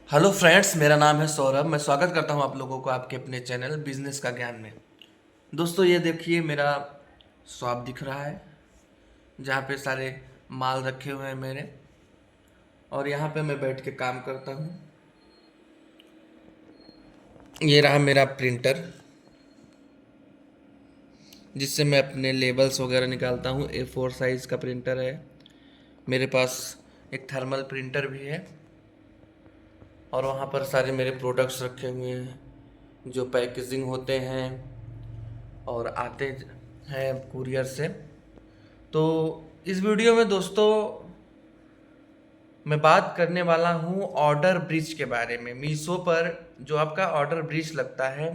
Hello friends, मेरा नाम है सौरभ। मैं स्वागत करता हूं आप लोगों को आपके अपने चैनल बिजनेस का ज्ञान में। दोस्तों, ये देखिए मेरा शॉप दिख रहा है जहाँ पे सारे माल रखे हुए हैं मेरे, और यहाँ पे मैं बैठ के काम करता हूँ। ये रहा मेरा प्रिंटर जिससे मैं अपने लेबल्स वगैरह निकालता हूँ। A4 साइज़ का प्रिंटर है मेरे पास। एक थर्मल प्रिंटर भी है और वहाँ पर सारे मेरे प्रोडक्ट्स रखे हुए हैं जो पैकेजिंग होते हैं और आते हैं कुरियर से। तो इस वीडियो में दोस्तों मैं बात करने वाला हूँ ऑर्डर ब्रीच के बारे में। मीशो पर जो आपका ऑर्डर ब्रीच लगता है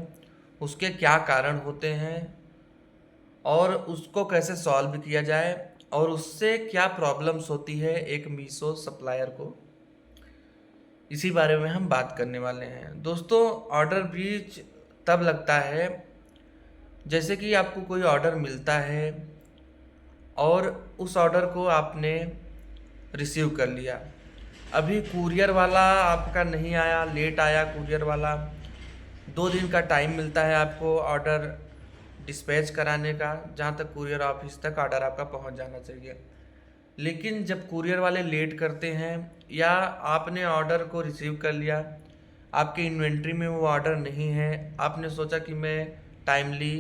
उसके क्या कारण होते हैं और उसको कैसे सॉल्व किया जाए और उससे क्या प्रॉब्लम्स होती है एक मीशो सप्लायर को, इसी बारे में हम बात करने वाले हैं। दोस्तों, ऑर्डर ब्रीच तब लगता है जैसे कि आपको कोई ऑर्डर मिलता है और उस ऑर्डर को आपने रिसीव कर लिया। अभी कुरियर वाला आपका नहीं आया, लेट आया कुरियर वाला। 2 दिन का टाइम मिलता है आपको ऑर्डर डिस्पैच कराने का, जहाँ तक कुरियर ऑफिस तक ऑर्डर आपका पहुँच जाना चाहिए। लेकिन जब कुरियर वाले लेट करते हैं या आपने ऑर्डर को रिसीव कर लिया, आपके इन्वेंट्री में वो ऑर्डर नहीं है, आपने सोचा कि मैं टाइमली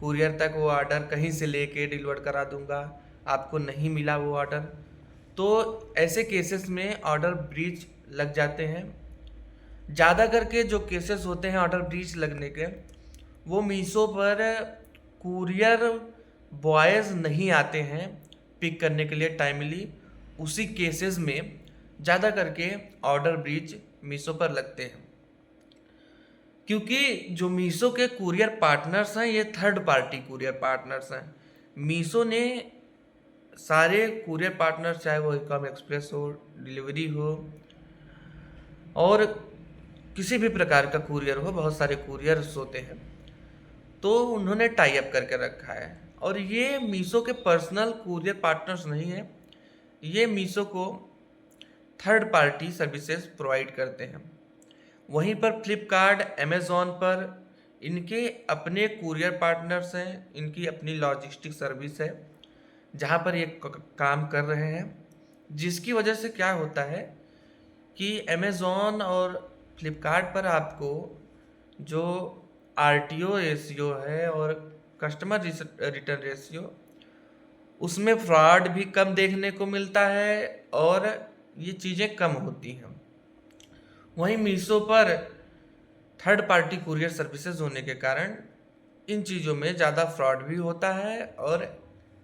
कुरियर तक वो ऑर्डर कहीं से लेके डिलीवर करा दूंगा, आपको नहीं मिला वो ऑर्डर, तो ऐसे केसेस में ऑर्डर ब्रीच लग जाते हैं। ज़्यादा करके जो केसेस होते हैं ऑर्डर ब्रीच लगने के, वो मीशो पर कुरियर बॉयज़ नहीं आते हैं पिक करने के लिए टाइमली। उसी केसेस में ज़्यादा करके ऑर्डर ब्रीच मीशो पर लगते हैं, क्योंकि जो मीशो के कुरियर पार्टनर्स हैं ये थर्ड पार्टी कुरियर पार्टनर्स हैं। मीशो ने सारे कुरियर पार्टनर, चाहे वो इकॉम एक्सप्रेस हो, डिलीवरी हो और किसी भी प्रकार का कुरियर हो, बहुत सारे कुरियर्स होते हैं, तो उन्होंने टाई अप करके रखा है। और ये मीशो के पर्सनल कुरियर पार्टनर्स नहीं है, ये मीशो को थर्ड पार्टी सर्विसेज प्रोवाइड करते हैं। वहीं पर फ्लिपकार्ट, अमेज़ॉन पर इनके अपने कुरियर पार्टनर्स हैं, इनकी अपनी लॉजिस्टिक सर्विस है जहाँ पर ये काम कर रहे हैं। जिसकी वजह से क्या होता है कि अमेज़ॉन और फ्लिपकार्ट पर आपको जो आरटीओ रेशियो है और कस्टमर रिटर्न रेशियो, उसमें फ्रॉड भी कम देखने को मिलता है और ये चीज़ें कम होती हैं। वहीं मीशो पर थर्ड पार्टी कुरियर सर्विसेज होने के कारण इन चीज़ों में ज़्यादा फ्रॉड भी होता है और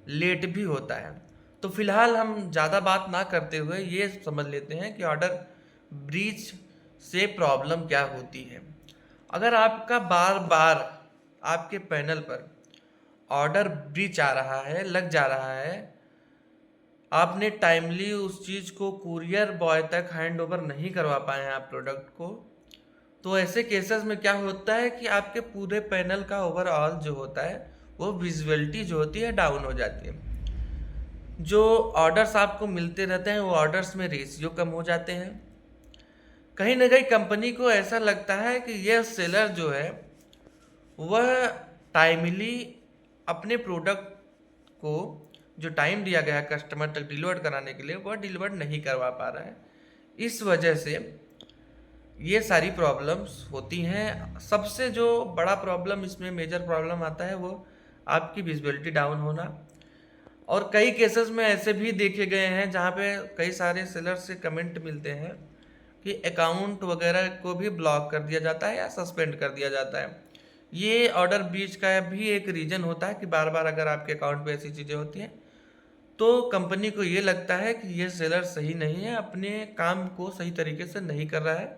लेट भी होता है। तो फिलहाल हम ज़्यादा बात ना करते हुए ये समझ लेते हैं कि ऑर्डर ब्रीच से प्रॉब्लम क्या होती है। अगर आपका बार बार आपके पैनल पर ऑर्डर ब्रीच आ रहा है, लग जा रहा है, आपने टाइमली उस चीज़ को कुरियर बॉय तक हैंड ओवर नहीं करवा पाए हैं आप प्रोडक्ट को, तो ऐसे केसेस में क्या होता है कि आपके पूरे पैनल का ओवरऑल जो होता है वो विजुअलिटी जो होती है डाउन हो जाती है। जो ऑर्डर्स आपको मिलते रहते हैं वो ऑर्डर्स में रेशियो कम हो जाते हैं। कहीं ना कहीं कंपनी को ऐसा लगता है कि यह सेलर जो है वह टाइमली अपने प्रोडक्ट को जो टाइम दिया गया है कस्टमर तक डिलीवर कराने के लिए, वह डिलीवर नहीं करवा पा रहा है। इस वजह से ये सारी प्रॉब्लम्स होती हैं। सबसे जो बड़ा प्रॉब्लम इसमें मेजर प्रॉब्लम आता है वो आपकी विजिबिलिटी डाउन होना। और कई केसेस में ऐसे भी देखे गए हैं जहाँ पे कई सारे सेलर्स से कमेंट मिलते हैं कि अकाउंट वगैरह को भी ब्लॉक कर दिया जाता है या सस्पेंड कर दिया जाता है। ये ऑर्डर ब्रीच का भी एक रीज़न होता है कि बार बार अगर आपके अकाउंट पे ऐसी चीज़ें होती हैं तो कंपनी को ये लगता है कि ये सेलर सही नहीं है, अपने काम को सही तरीके से नहीं कर रहा है,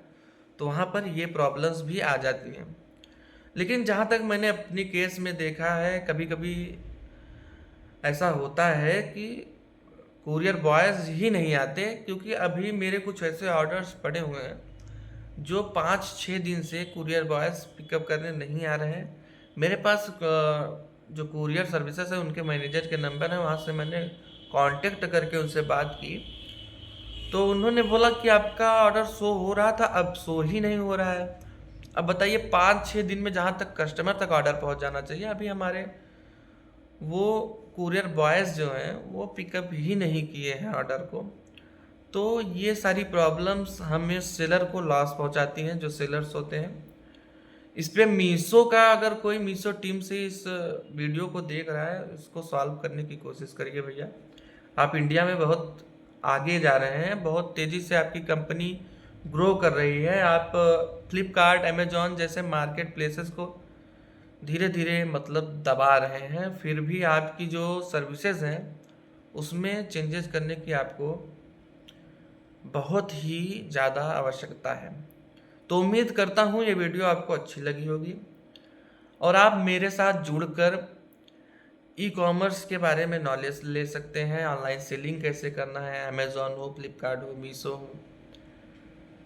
तो वहाँ पर ये प्रॉब्लम्स भी आ जाती हैं। लेकिन जहाँ तक मैंने अपनी केस में देखा है, कभी कभी ऐसा होता है कि कुरियर बॉयज़ ही नहीं आते, क्योंकि अभी मेरे कुछ ऐसे ऑर्डर्स पड़े हुए हैं जो 5-6 दिन से कुरियर बॉयज़ पिकअप करने नहीं आ रहे हैं। मेरे पास जो कुरियर सर्विसेज है उनके मैनेजर के नंबर हैं, वहाँ से मैंने कांटेक्ट करके उनसे बात की तो उन्होंने बोला कि आपका ऑर्डर शो हो रहा था, अब शो ही नहीं हो रहा है। अब बताइए 5-6 दिन में जहाँ तक कस्टमर तक ऑर्डर पहुँच जाना चाहिए, अभी हमारे वो कुरियर बॉयज़ जो हैं वो पिकअप ही नहीं किए हैं ऑर्डर को। तो ये सारी प्रॉब्लम्स हमें सेलर को लॉस पहुंचाती हैं, जो सेलर्स होते हैं। इस पे मीशो का, अगर कोई मीशो टीम से इस वीडियो को देख रहा है, इसको सॉल्व करने की कोशिश करिए भैया। आप इंडिया में बहुत आगे जा रहे हैं, बहुत तेज़ी से आपकी कंपनी ग्रो कर रही है। आप फ्लिपकार्ट, अमेजॉन जैसे मार्केट प्लेसेस को धीरे धीरे मतलब दबा रहे हैं, फिर भी आपकी जो सर्विसेज हैं उसमें चेंजेस करने की आपको बहुत ही ज़्यादा आवश्यकता है। तो उम्मीद करता हूँ ये वीडियो आपको अच्छी लगी होगी और आप मेरे साथ जुड़कर ई कॉमर्स के बारे में नॉलेज ले सकते हैं। ऑनलाइन सेलिंग कैसे करना है, अमेज़ॉन हो, फ्लिपकार्ट हो, मीशो हो,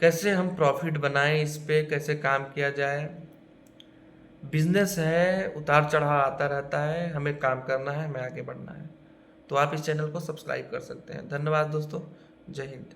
कैसे हम प्रॉफिट बनाएं, इस पे कैसे काम किया जाए। बिजनेस है, उतार चढ़ाव आता रहता है, हमें काम करना है, हमें आगे बढ़ना है। तो आप इस चैनल को सब्सक्राइब कर सकते हैं। धन्यवाद दोस्तों, जय हिंद।